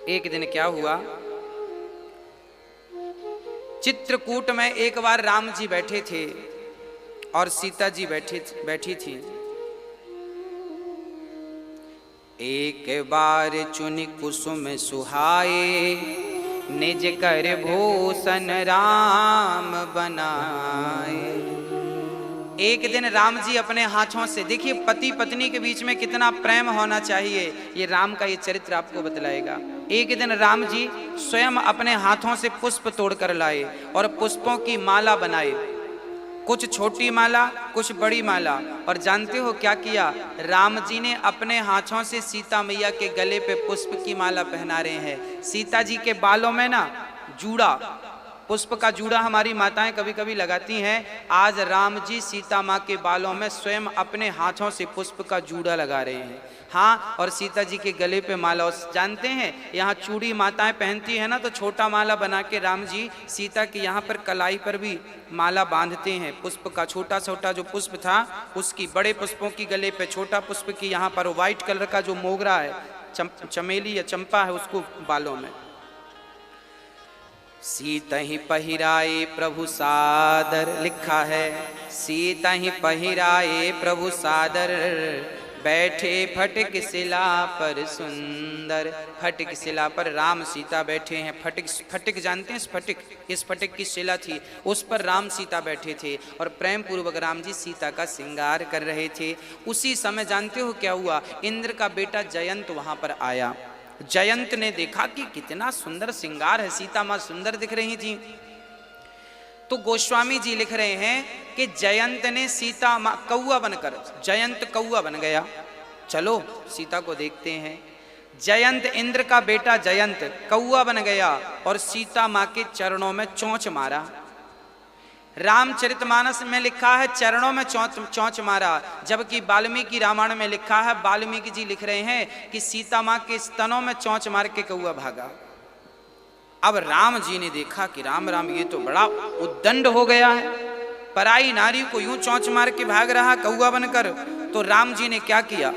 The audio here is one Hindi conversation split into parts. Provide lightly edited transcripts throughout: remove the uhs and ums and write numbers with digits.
एक दिन क्या हुआ, चित्रकूट में एक बार राम जी बैठे थे और सीता जी बैठी थी। एक बार चुनि कुसुम सुहाए, निज कर भूषण राम बनाए। एक दिन राम जी अपने हाथों से, देखिए पति पत्नी के बीच में कितना प्रेम होना चाहिए, ये राम का ये चरित्र आपको बतलाएगा। एक दिन राम जी स्वयं अपने हाथों से पुष्प तोड़कर लाए और पुष्पों की माला बनाए, कुछ छोटी माला कुछ बड़ी माला। और जानते हो क्या किया, राम जी ने अपने हाथों से सीता मैया के गले पे पुष्प की माला पहना रहे हैं। सीता जी के बालों में ना जूड़ा, पुष्प का जूड़ा हमारी माताएं कभी कभी लगाती हैं, आज राम जी सीता माँ के बालों में स्वयं अपने हाथों से पुष्प का जूड़ा लगा रहे हैं। हाँ, और सीता जी के गले पे माला। जानते हैं यहाँ चूड़ी माताएं पहनती है ना, तो छोटा माला बना के राम जी सीता की यहाँ पर कलाई पर भी माला बांधते हैं पुष्प का। छोटा छोटा जो पुष्प था उसकी, बड़े पुष्पों की गले पे, छोटा पुष्प की यहाँ पर व्हाइट कलर का जो मोगरा है, चमेली या चंपा है, उसको बालों में। सीता ही पहिराए प्रभु सादर, लिखा है सीता ही पहिराए प्रभु सादर, बैठे फटिक शिला पर सुंदर। फटिक शिला पर राम सीता बैठे हैं। फटिक जानते हैं, इस फटिक की शिला थी, उस पर राम सीता बैठे थे और प्रेम पूर्वक राम जी सीता का श्रृंगार कर रहे थे। उसी समय जानते हो क्या हुआ, इंद्र का बेटा जयंत वहां पर आया। जयंत ने देखा कि कितना सुंदर श्रृंगार है, सीता माँ सुंदर दिख रही थी। तो गोस्वामी जी लिख रहे हैं कि जयंत ने सीता माँ कौआ बनकर, जयंत कौआ बन गया। चलो सीता को देखते हैं। जयंत, इंद्र का बेटा जयंत कौआ बन गया और सीता माँ के चरणों में चोंच मारा। रामचरितमानस में लिखा है चरणों में चोंच मारा, जबकि वाल्मीकि रामायण में लिखा है, वाल्मीकि जी लिख रहे हैं कि सीता माँ के स्तनों में चोंच मार के कौआ भागा। अब राम जी ने देखा कि राम राम, ये तो बड़ा उद्दंड हो गया है, पराई नारी को यूं चोंच मार के भाग रहा कौआ बनकर। तो राम जी ने क्या किया,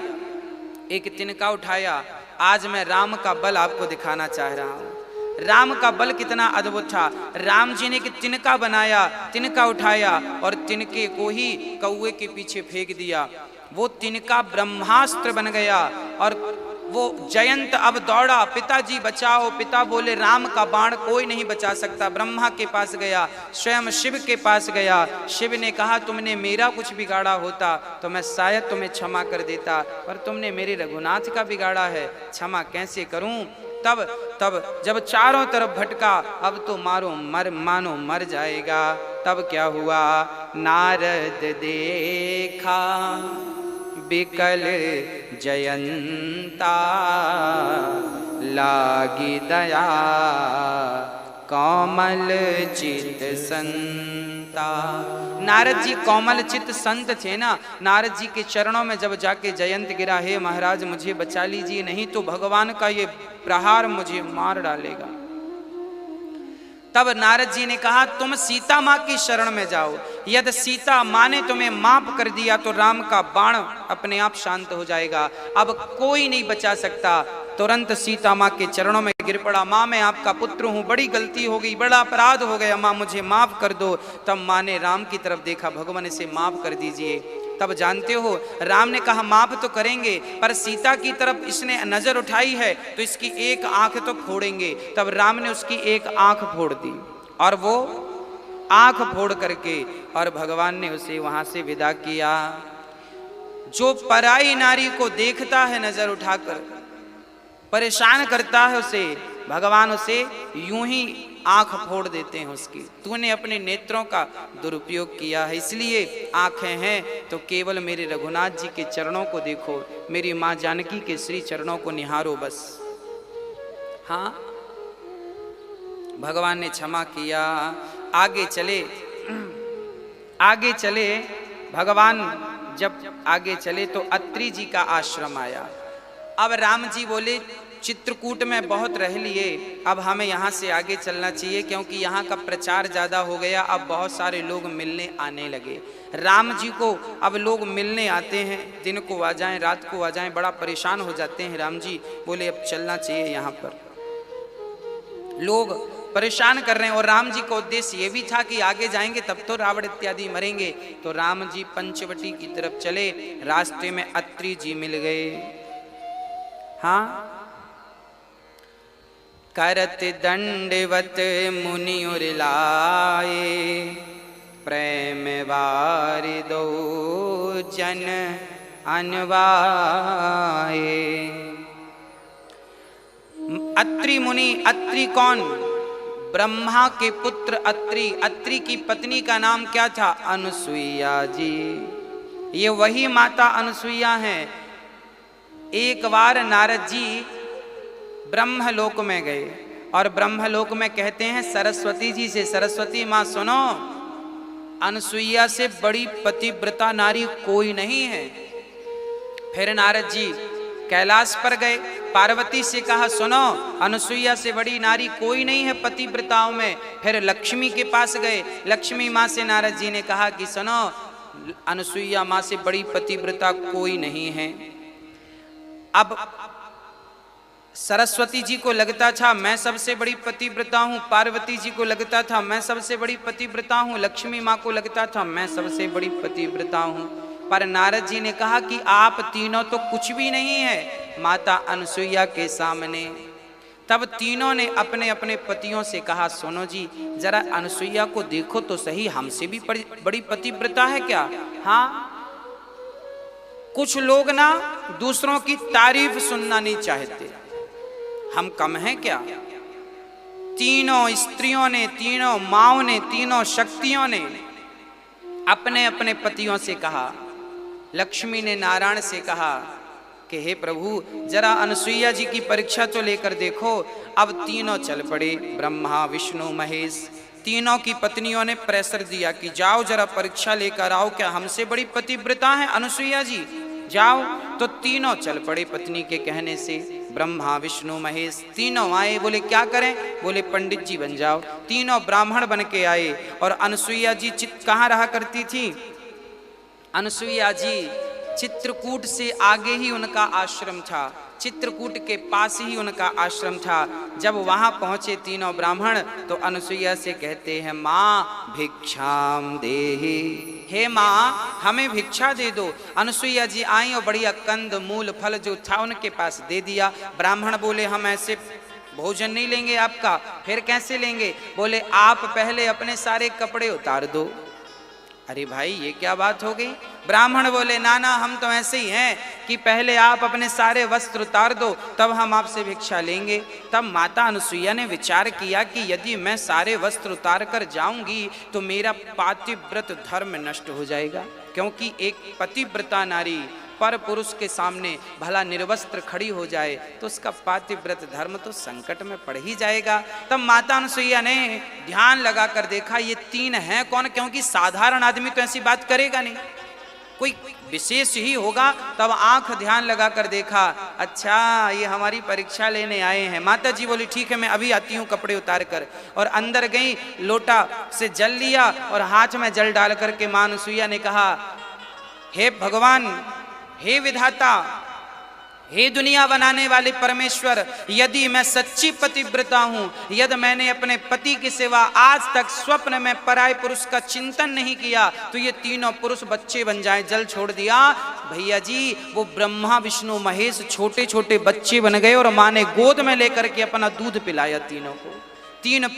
एक तिनका उठाया। आज मैं राम का बल आपको दिखाना चाह रहा हूं। राम का बल कितना अद्भुत था। राम जी ने एक तिनका बनाया, तिनका उठाया और तिनके को ही कौए के पीछे फेंक दिया। वो तिनका ब्रह्मास्त्र बन गया और वो जयंत अब दौड़ा, पिताजी बचाओ। पिता बोले राम का बाण कोई नहीं बचा सकता। ब्रह्मा के पास गया, स्वयं शिव के पास गया। शिव ने कहा तुमने मेरा कुछ बिगाड़ा होता तो मैं शायद तुम्हें क्षमा कर देता, पर तुमने मेरे रघुनाथ का बिगाड़ा है, क्षमा कैसे करूं। तब जब चारों तरफ भटका, अब तो मानो मर जाएगा। तब क्या हुआ, नारद देखा बिकल जयंता, लागी दया कोमल चित संता। नारद जी कोमल चित संत थे ना, नारद जी के चरणों में जब जाके जयंत गिरा, हे महाराज मुझे बचा लीजिए, नहीं तो भगवान का ये प्रहार मुझे मार डालेगा। तब नारद जी ने कहा तुम सीता माँ की शरण में जाओ, यदि सीता माँ ने तुम्हें माफ कर दिया तो राम का बाण अपने आप शांत हो जाएगा, अब कोई नहीं बचा सकता। तुरंत सीता माँ के चरणों में गिर पड़ा, माँ मैं आपका पुत्र हूँ, बड़ी गलती हो गई, बड़ा अपराध हो गया, माँ मुझे माफ कर दो। तब माँ ने राम की तरफ देखा, भगवान इसे माफ कर दीजिए। तब जानते हो राम ने कहा माफ तो करेंगे, पर सीता की तरफ इसने नजर उठाई है तो इसकी एक आंख तो फोड़ेंगे। तब राम ने उसकी एक आंख फोड़ दी और वो आंख फोड़ करके और भगवान ने उसे वहां से विदा किया। जो पराई नारी को देखता है नजर उठाकर, परेशान करता है उसे, भगवान उसे यूं ही आंख फोड़ देते हैं उसकी। तूने अपने नेत्रों का दुरुपयोग किया है, इसलिए आंखें हैं तो केवल मेरे रघुनाथ जी के चरणों को देखो, मेरी माँ जानकी के श्री चरणों को निहारो बस। हाँ, भगवान ने क्षमा किया। आगे चले भगवान जब आगे चले तो अत्रि जी का आश्रम आया। अब राम जी बोले चित्रकूट में बहुत रह लिए, अब हमें यहाँ से आगे चलना चाहिए क्योंकि यहाँ का प्रचार ज़्यादा हो गया, अब बहुत सारे लोग मिलने आने लगे। राम जी को अब लोग मिलने आते हैं, दिन को आ जाएं रात को आ जाएं, बड़ा परेशान हो जाते हैं। राम जी बोले अब चलना चाहिए यहाँ पर। लोग परेशान कर रहे हैं। और राम जी का उद्देश्य ये भी था कि आगे जाएंगे तब तो रावण इत्यादि मरेंगे। तो राम जी पंचवटी की तरफ चले, रास्ते में अत्रि जी मिल गए। हाँ, करत दंडवत मुनि उरलाए, प्रेम वारि दो जन अनवाए। अत्रि मुनि, अत्रि कौन? ब्रह्मा के पुत्र अत्रि। अत्रि की पत्नी का नाम क्या था? अनुसुईया जी। ये वही माता अनुसुईया हैं। एक बार नारद जी ब्रह्मलोक में गए और ब्रह्मलोक में कहते हैं सरस्वती जी से, सरस्वती माँ सुनो, अनुसुईया से बड़ी पतिव्रता नारी कोई नहीं है। फिर नारद जी कैलाश पर गए, पार्वती से कहा सुनो, अनुसुईया से बड़ी नारी कोई नहीं है पतिव्रताओं में। फिर लक्ष्मी के पास गए, लक्ष्मी माँ से नारद जी ने कहा कि सुनो, अनुसुईया माँ से बड़ी पतिव्रता कोई नहीं है। अब सरस्वती जी को लगता था मैं सबसे बड़ी पतिव्रता हूँ, पार्वती जी को लगता था मैं सबसे बड़ी पतिव्रता हूँ, लक्ष्मी माँ को लगता था मैं सबसे बड़ी पतिव्रता हूँ। पर नारद जी ने कहा कि आप तीनों तो कुछ भी नहीं है माता अनुसुईया के सामने। तब तीनों ने अपने अपने पतियों से कहा सुनो जी, जरा अनुसुईया को देखो तो सही, हमसे भी बड़ी पतिव्रता है क्या? हाँ, कुछ लोग ना दूसरों की तारीफ सुनना नहीं चाहते, हम कम हैं क्या? तीनों स्त्रियों ने, तीनों माओं ने, तीनों शक्तियों ने अपने अपने पतियों से कहा। लक्ष्मी ने नारायण से कहा कि हे प्रभु, जरा अनुसुईया जी की परीक्षा तो लेकर देखो। अब तीनों चल पड़े, ब्रह्मा विष्णु महेश। तीनों की पत्नियों ने प्रेशर दिया कि जाओ जरा परीक्षा लेकर आओ, क्या हमसे बड़ी पतिव्रता है अनुसुईया जी, जाओ। तो तीनों चल पड़े पत्नी के कहने से, ब्रह्मा विष्णु महेश तीनों आए। बोले क्या करें? बोले पंडित जी बन जाओ। तीनों ब्राह्मण बन के आए। और अनुसुईया जी कहाँ रहा करती थी? अनुसुईया जी चित्रकूट से आगे ही उनका आश्रम था, चित्रकूट के पास ही उनका आश्रम था। जब वहां पहुंचे तीनों ब्राह्मण तो अनुसुईया से कहते हैं माँ भिक्षाम देहि, हे माँ हमें भिक्षा दे दो। अनुसुईया जी आई और बढ़िया कंद मूल फल जो था उनके पास दे दिया। ब्राह्मण बोले हम ऐसे भोजन नहीं लेंगे आपका। फिर कैसे लेंगे? बोले आप पहले अपने सारे कपड़े उतार दो। अरे भाई ये क्या बात हो गई? ब्राह्मण बोले ना ना, हम तो ऐसे ही हैं कि पहले आप अपने सारे वस्त्र उतार दो तब हम आपसे भिक्षा लेंगे। तब माता अनुसुईया ने विचार किया कि यदि मैं सारे वस्त्र उतार कर जाऊंगी तो मेरा पातिव्रत धर्म नष्ट हो जाएगा, क्योंकि एक पतिव्रता नारी पर पुरुष के सामने भला निर्वस्त्र खड़ी हो जाए तो उसका पातिव्रत धर्म तो संकट में पड़ ही जाएगा। तब माता अनुसुईया ने ध्यान लगाकर देखा ये तीन हैं कौन, क्योंकि साधारण आदमी तो ऐसी बात करेगा नहीं, कोई विशेष ही होगा। तब आंख ध्यान लगाकर देखा, अच्छा ये हमारी परीक्षा लेने आए हैं। माता जी बोली ठीक है मैं अभी आती हूँ कपड़े उतार कर। और अंदर गई, लोटा से जल लिया और हाथ में जल डाल करके मां अनुसुईया ने कहा हे भगवान, हे विधाता, हे दुनिया बनाने वाले परमेश्वर, यदि मैं सच्ची पतिव्रता हूँ, यदि मैंने अपने पति के सिवा आज तक स्वप्न में पराय पुरुष का चिंतन नहीं किया तो ये तीनों पुरुष बच्चे बन जाएं। जल छोड़ दिया भैया जी, वो ब्रह्मा विष्णु महेश छोटे छोटे बच्चे बन गए और माँ ने गोद में लेकर के अपना दूध पिलाया तीनों को। तीन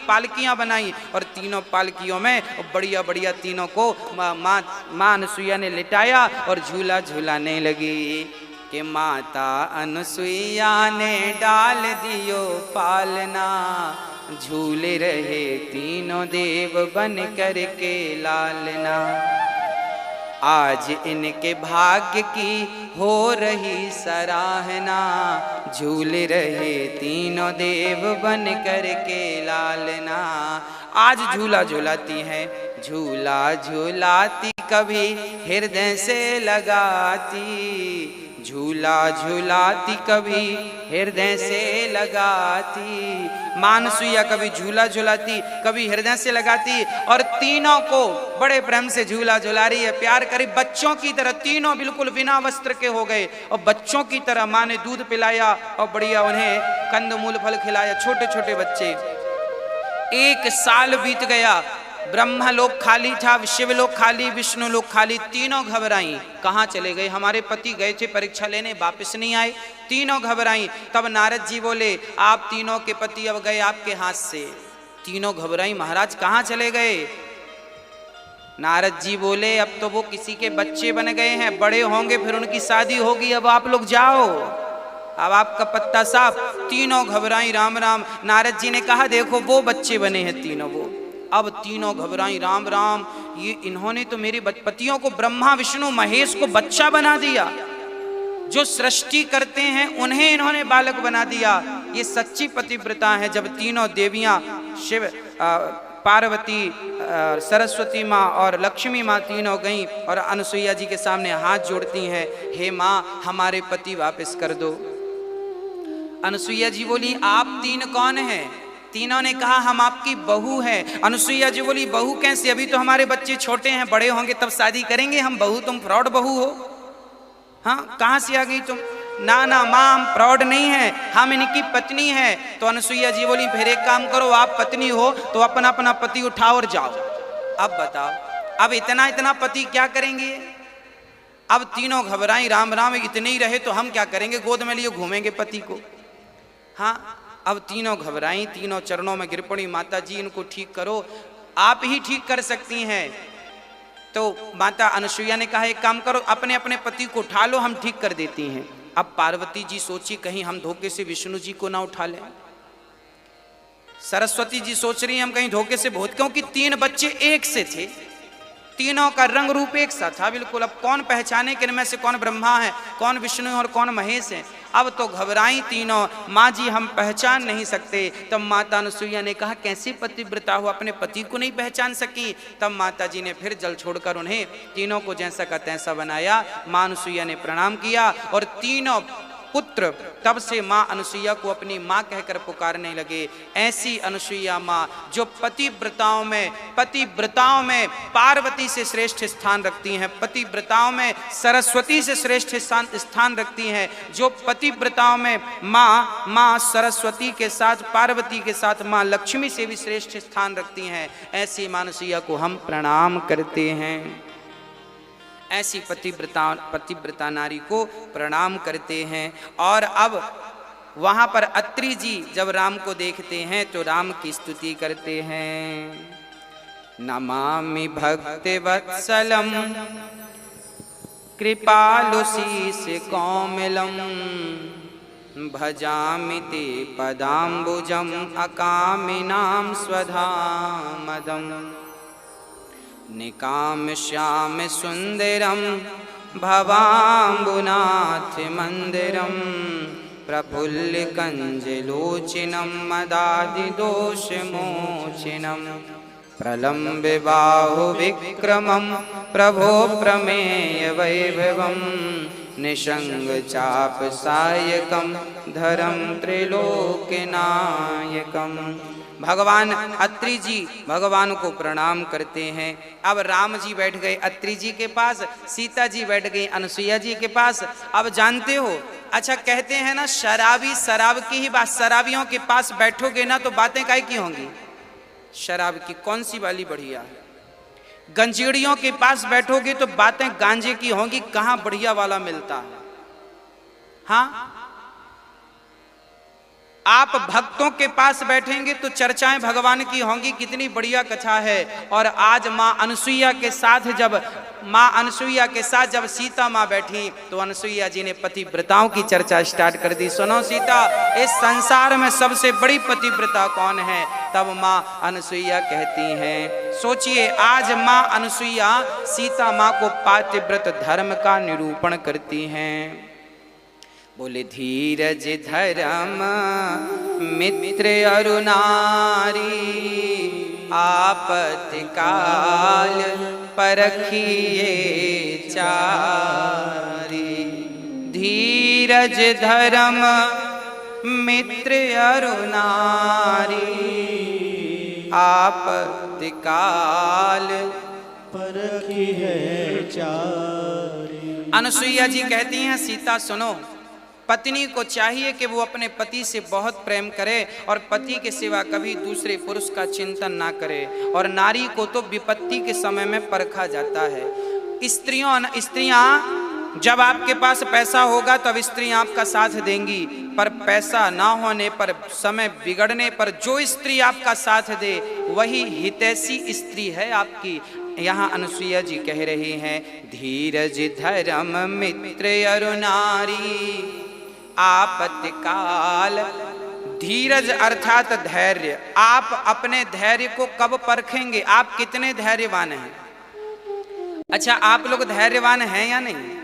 पालकियां बनाई और तीनों पालकियों में बढ़िया बढ़िया तीनों को माँ अनुसुईया ने लिटाया और झूला झूलाने लगी कि माता अनुसुईया ने डाल दियो पालना, झूले रहे तीनों देव बन कर के लालना। आज इनके भाग्य की हो रही सराहना, झूल रहे तीनों देव बन कर के लालना। आज झूला झूलाती हैं, झूला झूलाती कभी हृदय से लगाती, झूला झूलाती कभी हृदय से लगाती। मां अनसुईया कभी झूला झूलाती कभी हृदय से लगाती, और तीनों को बड़े प्रेम से झूला झूला रही है, प्यार करी। बच्चों की तरह तीनों बिल्कुल बिना वस्त्र के हो गए, और बच्चों की तरह मां ने दूध पिलाया और बढ़िया उन्हें कंदमूल फल खिलाया, छोटे छोटे बच्चे। 1 साल बीत गया, ब्रह्मलोक खाली था, शिवलोक खाली, विष्णु लोक खाली। तीनों घबराई, कहाँ चले गए? हमारे पति गए थे परीक्षा लेने, वापस नहीं आए। तीनों घबराई। तब नारद जी बोले, आप तीनों के पति अब गए आपके हाथ से। तीनों घबराई, महाराज कहाँ चले गए? नारद जी बोले, अब तो वो किसी के बच्चे बन गए हैं, बड़े होंगे फिर उनकी शादी होगी, अब आप लोग जाओ, अब आपका पत्ता साफ। तीनों घबराई, राम राम। नारद जी ने कहा, देखो वो बच्चे बने हैं तीनों वो। अब तीनों घबराई, राम राम, ये इन्होंने तो मेरे पतियों को, ब्रह्मा विष्णु महेश को बच्चा बना दिया। जो सृष्टि करते हैं उन्हें इन्होंने बालक बना दिया। ये सच्ची पतिव्रता है। जब तीनों देवियां शिव, पार्वती, सरस्वती माँ और लक्ष्मी माँ तीनों गईं और अनसुईया जी के सामने हाथ जोड़ती हैं, हे माँ हमारे पति वापस कर दो। अनसुईया जी बोली, आप तीन कौन हैं? तीनों ने कहा, हम आपकी बहू हैं। अनसुईया जी बोली, बहू कैसे? अभी तो हमारे बच्चे छोटे हैं, बड़े होंगे तब शादी करेंगे हम बहू, तुम फ्रॉड बहू हो? हाँ, कहाँ से आ गई तुम? ना ना माँ, हम फ्रॉड नहीं हैं, हम इनकी पत्नी हैं। तो अनसुईया जी बोली, फिर एक काम करो, आप पत्नी हो तो अपना अपना पति उठाओ और जाओ। अब बताओ, अब इतना इतना पति क्या करेंगे? अब तीनों घबराई, राम राम, इतने ही रहे तो हम क्या करेंगे, गोद में लिए घूमेंगे पति को। हाँ, अब तीनों घबराई, तीनों चरणों में गिर पड़ी, माता जी इनको ठीक करो, आप ही ठीक कर सकती हैं। तो माता अनसुईया ने कहा, एक काम करो, अपने अपने पति को उठा लो, हम ठीक कर देती हैं। अब पार्वती जी सोची, कहीं हम धोखे से विष्णु जी को ना उठा लें। सरस्वती जी सोच रही हैं, हम कहीं धोखे से बहुत, क्योंकि 3 बच्चे एक से थे, तीनों का रंग रूप एक सा था बिल्कुल। अब कौन पहचाने कि इनमें से कौन ब्रह्मा है, कौन विष्णु और कौन महेश है? अब तो घबराई तीनों, माँ जी हम पहचान नहीं सकते। तब माता अनसुईया ने कहा, कैसी पतिव्रता हो, अपने पति को नहीं पहचान सकी? तब माता जी ने फिर जल छोड़कर उन्हें तीनों को जैसा का तैसा बनाया। माँ अनसुईया ने प्रणाम किया और तीनों पुत्र तब से माँ अनसुईया को अपनी माँ कहकर पुकारने लगे। ऐसी अनसुईया माँ जो पतिव्रताओं में पार्वती से श्रेष्ठ स्थान रखती हैं, पतिव्रताओं में सरस्वती से श्रेष्ठ स्थान रखती हैं, जो पतिव्रताओं में माँ सरस्वती के साथ, पार्वती के साथ माँ लक्ष्मी से भी श्रेष्ठ स्थान रखती हैं। ऐसी माँ अनसुईया को हम प्रणाम करते हैं। ऐसी पतिव्रता नारी को प्रणाम करते हैं। और अब वहां पर अत्रि जी जब राम को देखते हैं तो राम की स्तुति करते हैं। नमामि भक्ति वत्सलम कृपालु शीश कोमलम भजामि ते पदाम्बुजम अकामिनां स्वधामदम् निकाम श्याम सुंदरम भवाम्बुनाथ मंदिरम प्रफुल्ल कंजलोचनम मदादि दोष मोचनम प्रलम्ब बाहु विक्रमम प्रभो प्रमेय वैभवम निशंग चाप सायकम धरम त्रिलोकनायकम। भगवान अत्रि जी भगवान को प्रणाम करते हैं। अब राम जी बैठ गए अत्रि जी के पास, सीता जी बैठ गई अनसुईया जी के पास। अब जानते हो, अच्छा कहते हैं ना, शराबी शराब की ही बात, शराबियों के पास बैठोगे ना तो बातें काहे की होंगी? शराब की कौन सी वाली बढ़िया है? गंजेड़ियों के पास बैठोगे तो बातें गांजे की होंगी, कहाँ बढ़िया वाला मिलता है। हाँ, आप भक्तों के पास बैठेंगे तो चर्चाएं भगवान की होंगी, कितनी बढ़िया कथा है। और आज माँ अनसुईया के साथ जब सीता माँ बैठी तो अनसुईया जी ने पतिव्रताओं की चर्चा स्टार्ट कर दी। सुनो सीता, इस संसार में सबसे बड़ी पतिव्रता कौन है? तब माँ अनसुईया कहती हैं। सोचिए, आज माँ अनसुईया सीता माँ को पातिव्रत धर्म का निरूपण करती हैं। बोले, धीरज धर्म मित्र अरु नारी आपत्ति काल परखिए चारी। धीरज धर्म मित्र अरु नारी, आपत्ति काल परखी है चारी। अनुसुईया जी कहती हैं, सीता सुनो, पत्नी को चाहिए कि वो अपने पति से बहुत प्रेम करे और पति के सिवा कभी दूसरे पुरुष का चिंतन ना करे। और नारी को तो विपत्ति के समय में परखा जाता है। स्त्रियां जब आपके पास पैसा होगा तब स्त्रियां आपका साथ देंगी, पर पैसा ना होने पर, समय बिगड़ने पर जो स्त्री आपका साथ दे वही हितैषी स्त्री है आपकी। यहाँ अनुसुईया जी कह रही हैं, धीरज धर्म मित्र अरु नारी, आपत्ति काल। धीरज अर्थात धैर्य। आप अपने धैर्य को कब परखेंगे? आप कितने धैर्यवान हैं? अच्छा, आप लोग धैर्यवान हैं या नहीं?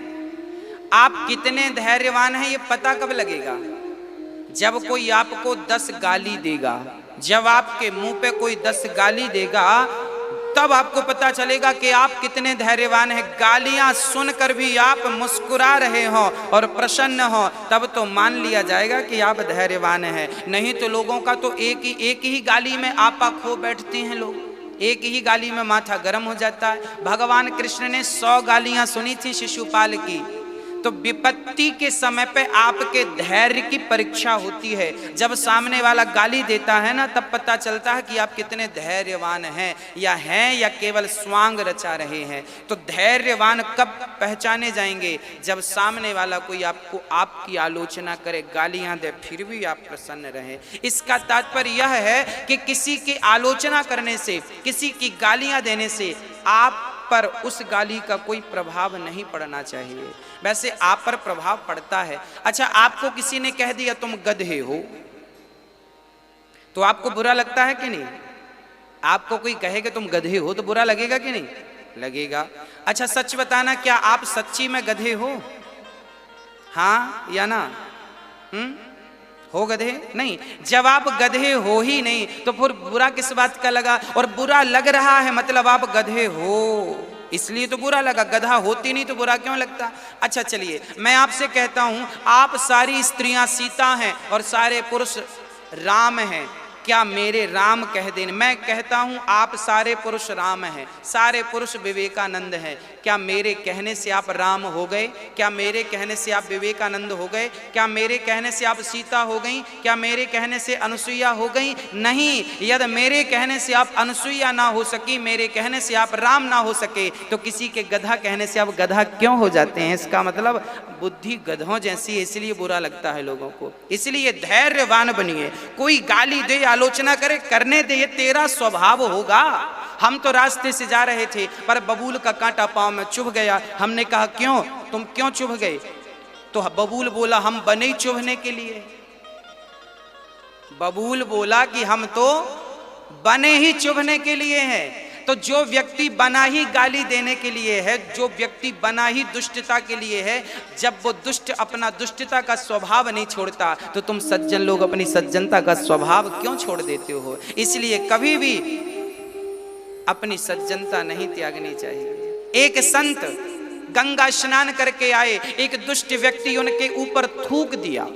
आप कितने धैर्यवान हैं ये पता कब लगेगा? जब कोई आपको 10 गाली देगा, जब आपके मुंह पे कोई 10 गाली देगा, तब आपको पता चलेगा कि आप कितने धैर्यवान हैं। गालियां सुनकर भी आप मुस्कुरा रहे हो और प्रसन्न हो, तब तो मान लिया जाएगा कि आप धैर्यवान हैं। नहीं तो लोगों का तो एक ही गाली में आपा खो बैठते हैं लोग, एक ही गाली में माथा गर्म हो जाता है। भगवान कृष्ण ने 100 गालियां सुनी थी शिशुपाल की। तो विपत्ति के समय पे आपके धैर्य की परीक्षा होती है। जब सामने वाला गाली देता है ना, तब पता चलता है कि आप कितने धैर्यवान हैं या केवल स्वांग रचा रहे हैं। तो धैर्यवान कब पहचाने जाएंगे? जब सामने वाला कोई आपको आपकी आलोचना करे, गालियां दे, फिर भी आप प्रसन्न रहे। इसका तात्पर्य यह है कि किसी की आलोचना करने से, किसी की गालियां देने से आप पर उस गाली का कोई प्रभाव नहीं पड़ना चाहिए। वैसे आप पर प्रभाव पड़ता है। अच्छा, आपको किसी ने कह दिया तुम गधे हो, तो आपको बुरा लगता है कि नहीं? आपको कोई कहे कि तुम गधे हो तो बुरा लगेगा कि नहीं? लगेगा। अच्छा, सच बताना, क्या आप सच्ची में गधे हो? हाँ या ना? हो गधे? नहीं। जब आप गधे हो ही नहीं तो फिर बुरा किस बात का लगा? और बुरा लग रहा है मतलब आप गधे हो, इसलिए तो बुरा लगा। गधा होती नहीं तो बुरा क्यों लगता? अच्छा चलिए, मैं आपसे कहता हूं, आप सारी स्त्रियां सीता हैं और सारे पुरुष राम हैं, क्या मेरे राम कह देने? मैं कहता हूं आप सारे पुरुष राम हैं, सारे पुरुष विवेकानंद हैं, क्या मेरे कहने से आप राम हो गए? क्या मेरे कहने से आप विवेकानंद हो गए? क्या मेरे कहने से आप सीता हो गई? क्या मेरे कहने से अनुसुईया हो गई? नहीं। यदि मेरे कहने से आप अनुसुईया ना हो सकी, मेरे कहने से आप राम ना हो सके, तो किसी के गधा कहने से आप गधा क्यों हो जाते हैं? इसका मतलब बुद्धि गधों जैसी है, इसलिए बुरा लगता है लोगों को। इसलिए धैर्यवान बनिए। कोई गाली दे, आलोचना करे, करने दे, ये तेरा स्वभाव होगा। हम तो रास्ते से जा रहे थे पर बबूल का कांटा पांव में चुभ गया। हमने कहा क्यों? तुम क्यों चुभ गए? तो बबूल बोला हम बने ही चुभने के लिए। बबूल बोला कि हम तो बने ही चुभने के लिए हैं। तो जो व्यक्ति बना ही गाली देने के लिए है, जो व्यक्ति बना ही दुष्टता के लिए है, जब वो दुष्ट अपना दुष्टता का स्वभाव नहीं छोड़ता, तो तुम सज्जन लोग अपनी सज्जनता का स्वभाव क्यों छोड़ देते हो? इसलिए कभी भी अपनी सज्जनता नहीं त्यागनी चाहिए। एक संत गंगा स्नान करके आए, एक दुष्ट व्यक्ति उनके ऊपर थूक दिया।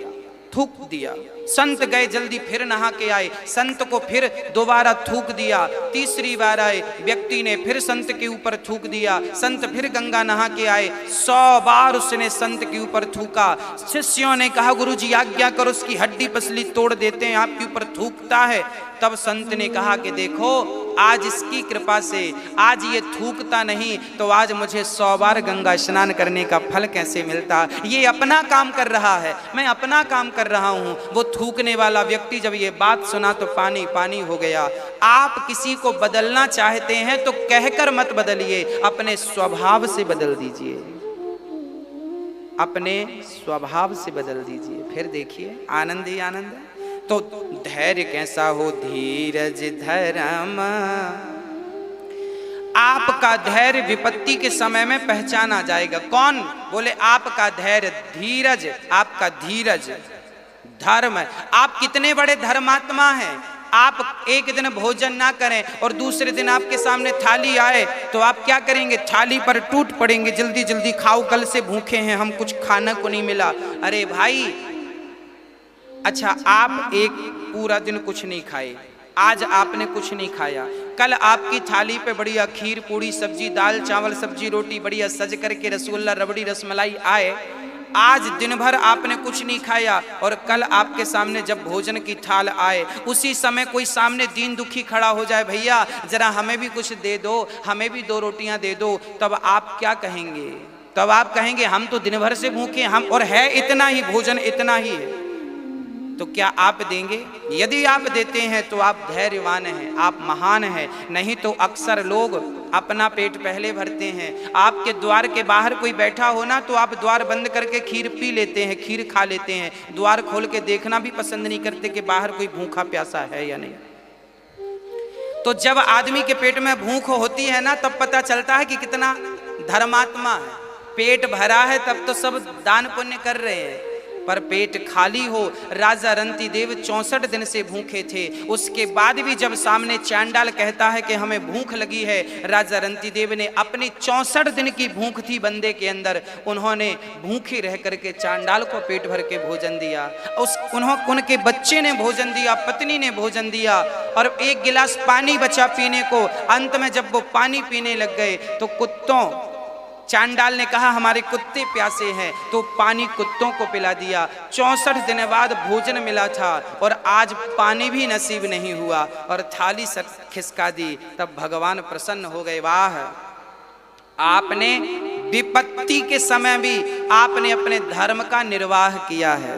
संत गए जल्दी, फिर नहा के आए, संत को फिर दोबारा थूक दिया। तीसरी बार आए, व्यक्ति ने फिर संत के ऊपर थूक दिया। संत फिर गंगा नहा के आए, 100 बार उसने संत के ऊपर थूका। शिष्यों ने कहा गुरुजी आज्ञा करो, उसकी हड्डी पसली तोड़ देते हैं, आपके ऊपर थूकता है। तब संत ने कहा कि देखो, आज इसकी कृपा से आज ये थूकता नहीं तो आज मुझे 100 बार गंगा स्नान करने का फल कैसे मिलता? ये अपना काम कर रहा है, मैं अपना काम कर रहा हूं। वो थूकने वाला व्यक्ति जब ये बात सुना तो पानी पानी हो गया। आप किसी को बदलना चाहते हैं तो कहकर मत बदलिए, अपने स्वभाव से बदल दीजिए, अपने स्वभाव से बदल दीजिए, फिर देखिए आनंद ही आनंद है। तो धैर्य कैसा हो? धीरज धर्म। आपका धैर्य विपत्ति के समय में पहचाना जाएगा। कौन? बोले आपका धैर्य, धीरज, आपका धीरज धर्म। आप कितने बड़े धर्मात्मा हैं, आप एक दिन भोजन ना करें और दूसरे दिन आपके सामने थाली आए तो आप क्या करेंगे? थाली पर टूट पड़ेंगे, जल्दी जल्दी खाओ, कल से भूखे हैं हम, कुछ खाना को नहीं मिला। अरे भाई, अच्छा आप एक पूरा दिन कुछ नहीं खाए, आज आपने कुछ नहीं खाया, कल आपकी थाली पे बढ़िया खीर पूड़ी सब्जी दाल चावल सब्जी रोटी बढ़िया सज करके रसगुल्ला रबड़ी रसमलाई आए, आज दिन भर आपने कुछ नहीं खाया और कल आपके सामने जब भोजन की थाल आए उसी समय कोई सामने दीन दुखी खड़ा हो जाए, भैया जरा हमें भी कुछ दे दो, हमें भी 2 रोटियां दे दो, तब आप क्या कहेंगे? तब आप कहेंगे हम तो दिन भर से भूखे, हम और है इतना ही भोजन, इतना ही है, तो क्या आप देंगे? यदि आप देते हैं तो आप धैर्यवान हैं, आप महान हैं, नहीं तो अक्सर लोग अपना पेट पहले भरते हैं। आपके द्वार के बाहर कोई बैठा हो ना तो आप द्वार बंद करके खीर पी लेते हैं, खीर खा लेते हैं, द्वार खोल के देखना भी पसंद नहीं करते कि बाहर कोई भूखा प्यासा है या नहीं। तो जब आदमी के पेट में भूख होती है ना तब पता चलता है कि कितना धर्मात्मा है। पेट भरा है तब तो सब दान पुण्य कर रहे हैं, पर पेट खाली हो। राजा रंती देव 64 दिन से भूखे थे, उसके बाद भी जब सामने चांडाल कहता है कि हमें भूख लगी है, राजा रंती देव ने अपनी 64 दिन की भूख थी बंदे के अंदर, उन्होंने भूखे रह करके चांडाल को पेट भर के भोजन दिया, उनके बच्चे ने भोजन दिया, पत्नी ने भोजन दिया और 1 गिलास पानी बचा पीने को। अंत में जब वो पानी पीने लग गए तो कुत्तों, चांडाल ने कहा हमारे कुत्ते प्यासे हैं, तो पानी कुत्तों को पिला दिया। 64 दिन बाद भोजन मिला था और आज पानी भी नसीब नहीं हुआ और थाली से खिसका दी, तब भगवान प्रसन्न हो गए। वाह, आपने विपत्ति के समय भी आपने अपने धर्म का निर्वाह किया है,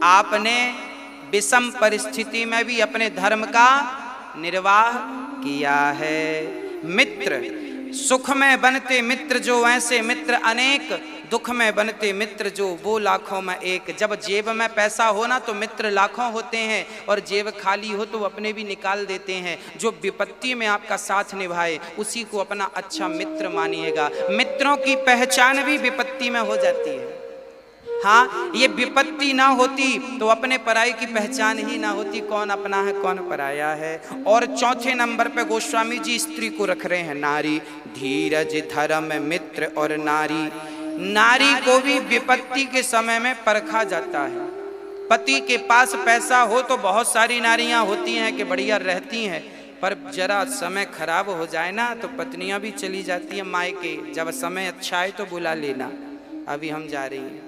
आपने विषम परिस्थिति में भी अपने धर्म का निर्वाह किया है। मित्र, सुख में बनते मित्र जो ऐसे मित्र अनेक, दुख में बनते मित्र जो वो लाखों में एक। जब जेब में पैसा हो ना तो मित्र लाखों होते हैं और जेब खाली हो तो अपने भी निकाल देते हैं। जो विपत्ति में आपका साथ निभाए उसी को अपना अच्छा मित्र मानिएगा। मित्रों की पहचान भी विपत्ति में हो जाती है। हाँ, ये विपत्ति ना होती तो अपने पराई की पहचान ही ना होती, कौन अपना है कौन पराया है। और चौथे नंबर पे गोस्वामी जी स्त्री को रख रहे हैं, नारी धीरज धर्म मित्र और नारी। नारी को भी विपत्ति के समय में परखा जाता है। पति के पास पैसा हो तो बहुत सारी नारियां होती हैं कि बढ़िया रहती हैं, पर जरा समय खराब हो जाए ना तो पत्नियां भी चली जाती हैं मायके। जब समय अच्छा है तो बुला लेना, अभी हम जा रही हैं।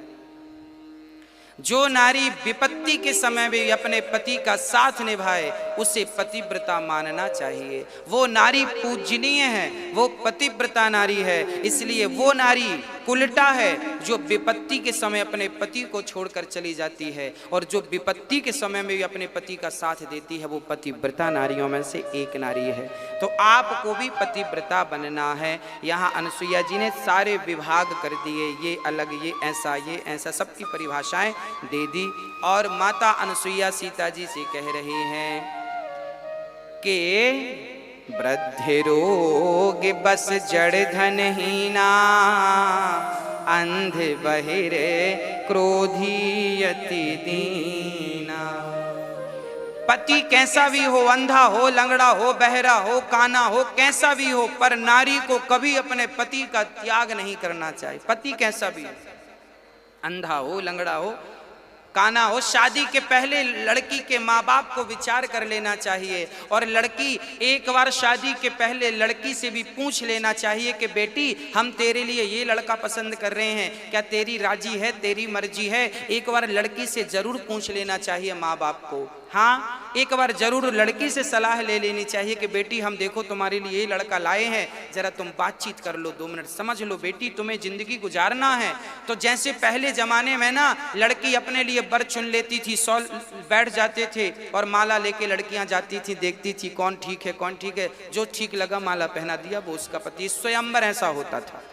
जो नारी विपत्ति के समय भी अपने पति का साथ निभाए उसे पतिव्रता मानना चाहिए। वो नारी पूजनीय है, वो पतिव्रता नारी है, इसलिए वो नारी उल्टा है जो विपत्ति के समय अपने पति को छोड़कर चली जाती है, और जो विपत्ति के समय में भी अपने पति का साथ देती है वो पतिव्रता नारियों में से एक नारी है। तो आपको भी पतिव्रता बनना है। यहाँ अनसुईया जी ने सारे विभाग कर दिए, ये अलग, ये ऐसा सबकी परिभाषाएं दे दी। और माता अनसुईया सीता जी से कह रही हैं कि वृद्धि रोग बस जड़ धनहीना, अंध बहिरे क्रोधी अति दीना। पति कैसा भी हो, अंधा हो, लंगड़ा हो, बहरा हो, काना हो, कैसा भी हो, पर नारी को कभी अपने पति का त्याग नहीं करना चाहिए। पति कैसा भी हो, अंधा हो, लंगड़ा हो, काना हो, शादी के पहले लड़की के माँ बाप को विचार कर लेना चाहिए। और लड़की एक बार शादी के पहले लड़की से भी पूछ लेना चाहिए कि बेटी हम तेरे लिए ये लड़का पसंद कर रहे हैं, क्या तेरी राजी है, तेरी मर्जी है। एक बार लड़की से जरूर पूछ लेना चाहिए माँ बाप को। हाँ, एक बार जरूर लड़की से सलाह ले लेनी चाहिए कि बेटी हम देखो तुम्हारे लिए ये लड़का लाए हैं, जरा तुम बातचीत कर लो, 2 मिनट समझ लो बेटी, तुम्हें जिंदगी गुजारना है। तो जैसे पहले जमाने में ना लड़की अपने लिए वर चुन लेती थी, 100 बैठ जाते थे और माला लेके लड़कियां जाती थी, देखती थी कौन ठीक है कौन ठीक है, जो ठीक लगा माला पहना दिया, वो उसका पति। स्वयंवर ऐसा होता था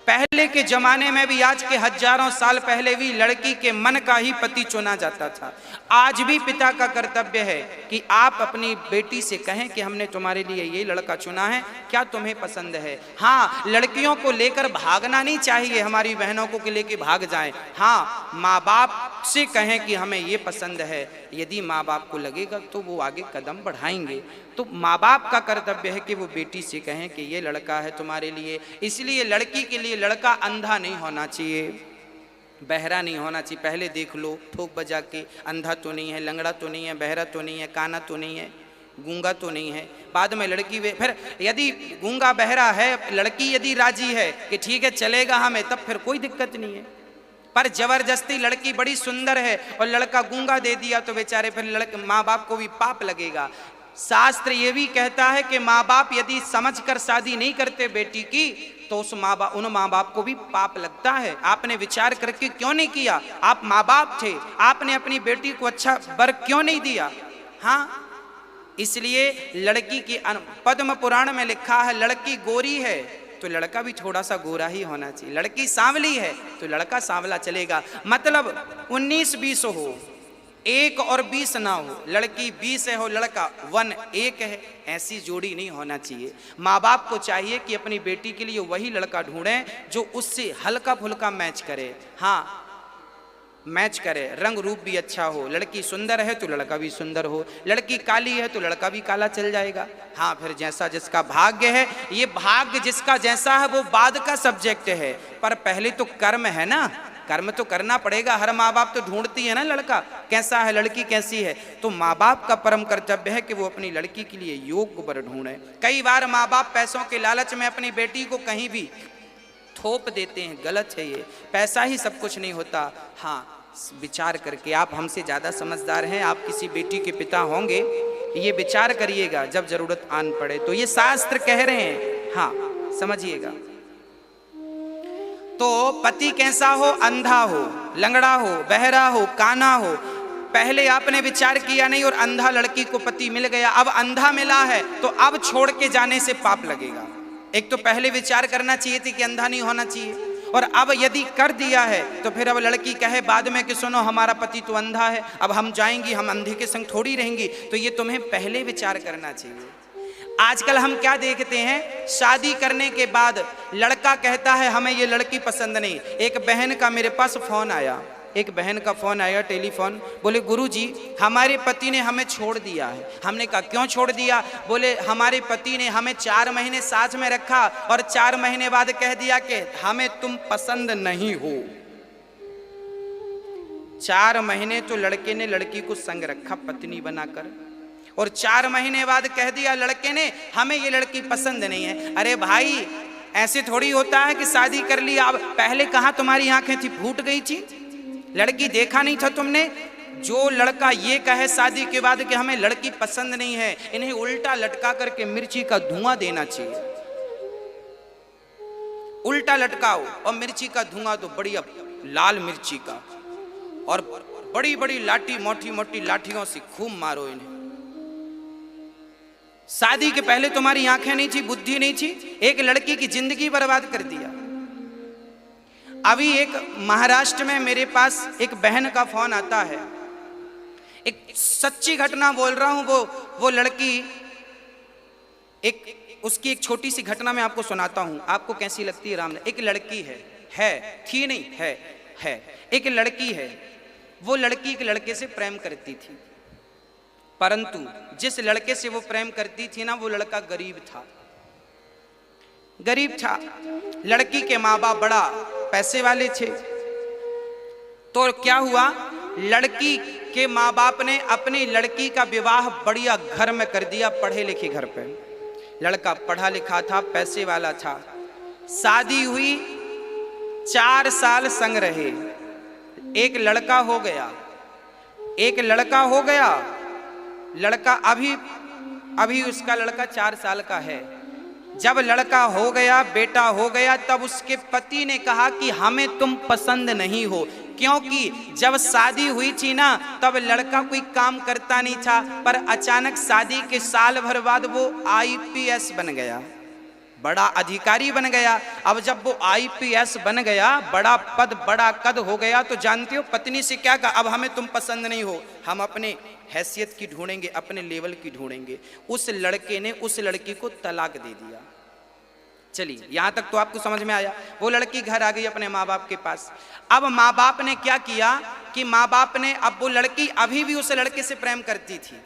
पहले। पहले के जमाने में भी, आज के हजारों साल पहले भी लड़की के मन का ही पति चुना जाता था। आज भी पिता का कर्तव्य है कि आप अपनी बेटी से कहें कि हमने तुम्हारे लिए ये लड़का चुना है, क्या तुम्हें पसंद है। हाँ, लड़कियों को लेकर भागना नहीं चाहिए, हमारी बहनों को लेकर भाग जाएं। हाँ, माँ बाप से कहें कि हमें ये पसंद है, यदि माँ बाप को लगेगा तो वो आगे कदम बढ़ाएंगे। तो माँ बाप का कर्तव्य है कि वो बेटी से कहें कि ये लड़का है तुम्हारे लिए। इसलिए लड़की के लिए लड़का अंधा नहीं होना चाहिए, बहरा नहीं होना चाहिए। पहले देख लो, ठोक बजा के, अंधा तो नहीं है, लंगड़ा तो नहीं है, बहरा तो नहीं है, काना तो नहीं है, गूंगा तो नहीं है। बाद में लड़की फिर यदि गूंगा बहरा है, लड़की यदि राजी है कि ठीक है चलेगा हमें, तब फिर कोई दिक्कत नहीं है। पर जबरदस्ती लड़की बड़ी सुंदर है और लड़का गूंगा दे दिया तो बेचारे फिर माँ बाप को भी पाप लगेगा। शास्त्र ये भी कहता है कि माँ बाप यदि समझकर शादी नहीं करते बेटी की तो उन माँ बाप को भी पाप लगता है। आपने विचार करके क्यों नहीं किया? आप माँ बाप थे, आपने अपनी बेटी को अच्छा वर क्यों नहीं दिया? हाँ, इसलिए लड़की की पद्म पुराण में लिखा है, लड़की गोरी है तो लड़का भी थोड़ा सा गोरा ही होना चाहिए, लड़की सांवली है तो लड़का सांवला चलेगा। मतलब 19-20 हो, 1 और 20 ना हो, लड़की 20 है हो, लड़का 1 है, ऐसी जोड़ी नहीं होना चाहिए। माँ बाप को चाहिए कि अपनी बेटी के लिए वही लड़का ढूंढें जो उससे हल्का फुल्का मैच करे। हाँ, मैच करे, रंग रूप भी अच्छा हो। लड़की सुंदर है तो लड़का भी सुंदर हो, लड़की काली है तो लड़का भी काला चल जाएगा। हाँ, फिर जैसा जिसका भाग्य है, ये भाग्य जिसका जैसा है वो बाद का सब्जेक्ट है, पर पहले तो कर्म है ना, कर्म तो करना पड़ेगा। हर माँ बाप तो ढूंढती है ना लड़का कैसा है, लड़की कैसी है। तो माँ बाप का परम कर्तव्य है कि वो अपनी लड़की के लिए योग्य वर ढूंढे। कई बार माँ बाप पैसों के लालच में अपनी बेटी को कहीं भी थोप देते हैं, गलत है ये। पैसा ही सब कुछ नहीं होता। हाँ, विचार करके, आप हमसे ज़्यादा समझदार हैं, आप किसी बेटी के पिता होंगे, ये विचार करिएगा जब जरूरत आन पड़े। तो ये शास्त्र कह रहे हैं, हाँ समझिएगा। तो पति कैसा हो? अंधा हो, लंगड़ा हो, बहरा हो, काना हो। पहले आपने विचार किया नहीं और अंधा लड़की को पति मिल गया, अब अंधा मिला है तो अब छोड़ के जाने से पाप लगेगा। एक तो पहले विचार करना चाहिए थी कि अंधा नहीं होना चाहिए, और अब यदि कर दिया है तो फिर अब लड़की कहे बाद में कि सुनो हमारा पति तो अंधा है, अब हम जाएंगी, हम अंधे के संग थोड़ी रहेंगी। तो ये तुम्हें पहले विचार करना चाहिए। आजकल हम क्या देखते हैं, शादी करने के बाद लड़का कहता है हमें ये लड़की पसंद नहीं। एक बहन का मेरे पास फोन आया, एक बहन का फोन आया टेलीफोन, बोले गुरुजी हमारे पति ने हमें छोड़ दिया है। हमने कहा क्यों छोड़ दिया? बोले हमारे पति ने हमें 4 महीने साथ में रखा और 4 महीने बाद कह दिया कि हमें तुम पसंद नहीं हो। 4 महीने तो लड़के ने लड़की को संग रखा पत्नी बनाकर, और 4 महीने बाद कह दिया लड़के ने हमें ये लड़की पसंद नहीं है। अरे भाई, ऐसे थोड़ी होता है कि शादी कर लिया, अब पहले कहाँ तुम्हारी आंखें थी, फूट गई थी? लड़की देखा नहीं था तुमने? जो लड़का ये कहे शादी के बाद कि हमें लड़की पसंद नहीं है, इन्हें उल्टा लटका करके मिर्ची का धुआं देना चाहिए। उल्टा लटकाओ और मिर्ची का धुआं तो बढ़िया लाल मिर्ची का, और बड़ी बड़ी लाठी, मोटी मोटी लाठियों से खूब मारो इन्हें। शादी के पहले तुम्हारी आंखें नहीं थी, बुद्धि नहीं थी, एक लड़की की जिंदगी बर्बाद कर दिया। अभी एक महाराष्ट्र में मेरे पास एक बहन का फोन आता है, एक सच्ची घटना बोल रहा हूं। वो लड़की, उसकी एक छोटी सी घटना मैं आपको सुनाता हूं, आपको कैसी लगती है राम। एक लड़की थी नहीं है, एक लड़की है। वो लड़की एक लड़के से प्रेम करती थी, परंतु जिस लड़के से वो प्रेम करती थी ना, वो लड़का गरीब था। लड़की के माँ बाप बड़ा पैसे वाले थे। तो क्या हुआ, लड़की के माँ बाप ने अपनी लड़की का विवाह बढ़िया घर में कर दिया, पढ़े लिखे घर पे। लड़का पढ़ा लिखा था, पैसे वाला था। शादी हुई, 4 साल संग रहे, एक लड़का हो गया। लड़का अभी उसका लड़का 4 साल का है। जब लड़का हो गया, बेटा हो गया, तब उसके पति ने कहा कि हमें तुम पसंद नहीं हो, क्योंकि जब शादी हुई थी ना, तब लड़का कोई काम करता नहीं था, पर अचानक शादी के साल भर बाद वो IPS बन गया। बड़ा अधिकारी बन गया। अब जब वो आईपीएस बन गया, बड़ा पद बड़ा कद हो गया, तो जानते हो पत्नी से क्या कहा, अब हमें तुम पसंद नहीं हो, हम अपने हैसियत की ढूंढेंगे, अपने लेवल की ढूंढेंगे। उस लड़के ने उस लड़की को तलाक दे दिया। चलिए यहां तक तो आपको समझ में आया। वो लड़की घर आ गई अपने माँ बाप के पास। अब माँ बाप ने क्या किया कि माँ बाप ने, अब वो लड़की अभी भी उस लड़के से प्रेम करती थी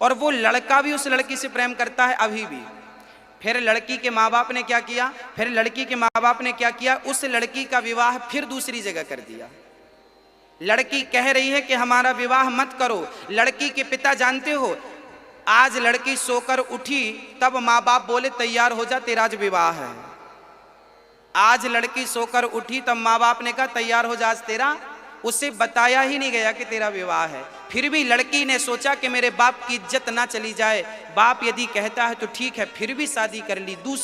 और वो लड़का भी उस लड़की से प्रेम करता है अभी भी। फिर लड़की के माँ बाप ने क्या किया, फिर लड़की के माँ बाप ने क्या किया, उस लड़की का विवाह फिर दूसरी जगह कर दिया। लड़की कह रही है कि हमारा विवाह मत करो। लड़की के पिता जानते हो, आज लड़की सोकर उठी तब माँ बाप बोले तैयार हो जा, तेरा आज विवाह है। आज लड़की सोकर उठी तब माँ बाप ने कहा तैयार हो जा, आज तेरा, उसे बताया ही नहीं गया कि तेरा विवाह है। फिर भी लड़की ने सोचा कि मेरे बाप की इज्जत ना चली जाए, बाप यदि कहता है तो ठीक है, फिर भी शादी कर ली। दूसरी